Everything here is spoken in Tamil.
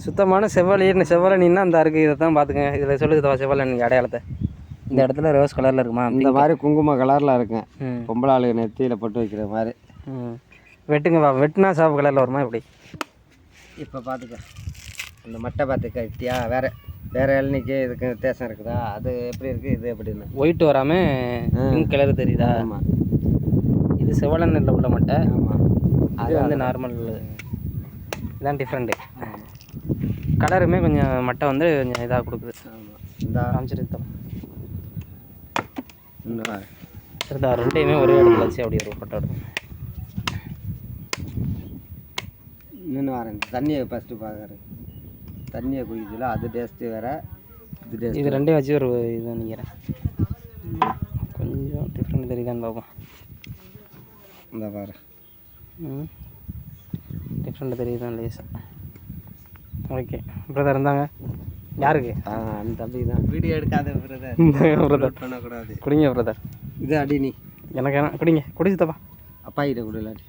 சுத்தமான செவ்வரணின்னா அந்த இருக்குது. இதை தான் பார்த்துங்க. இதில் சொல்லுது செவ்வரணி அடையாளத்தை. இந்த இடத்துல ரோஸ் கலரில் இருக்குமா? இந்த மாதிரி குங்கும கலரில் இருக்கும். பொம்பளை ஆளுங்க நெத்தியில் பொட்டு வைக்கிற மாதிரி. வெட்டுங்க. வெட்டினா சாப்பு கலரில் வருமா இப்படி? இப்போ பார்த்துக்க அந்த மட்டை பார்த்துக்க இத்தியா வேறு இளநிக்கு இதுக்கு வித்தியாசம் இருக்குதா? அது எப்படி இருக்குது, இது எப்படின்னு ஒயிட் வராமல் பிங்க் கலர் தெரியுதா? ஆமாம். இது செவ்வளனில் உள்ள மட்டை. ஆமாம். அது வந்து நார்மல். இதுதான் டிஃப்ரெண்ட்டு. கலருமே கொஞ்சம் மட்டை வந்து கொஞ்சம் இதாக கொடுக்குது. ஆமாம். இந்த காமிச்சிருக்கோம். இந்த ரெண்டையுமே ஒரே இடத்துல வச்சு அப்படி ஒரு ஃபோட்டோ எடுக்கும். இன்னொன்று வரேன். தண்ணியை ஃபஸ்ட்டு பார்க்குறேன். தண்ணியை குடிக்கல, அது டேஸ்ட்டு வேறு, இது டேஸ்ட். இது ரெண்டையும் வச்சு ஒரு இது நினைக்கிறேன். கொஞ்சம் டிஃப்ரெண்ட் தெரியுதான்னு பார்ப்போம். இந்த பாரு. டிஃப்ரெண்ட் தெரியுதான் லேசாக. ஓகே பிரதர் இருந்தாங்க. யாருக்கு? அந்த தம்பி தான். வீடியோ எடுக்காத பிரதர். பிரதர் பண்ணக்கூடாது. குடிங்க பிரதர். இது அடி நீ எனக்கு என்ன குடிங்க. குடிச்சு தப்பா அப்பா கிட்ட கொடுலாட்டி.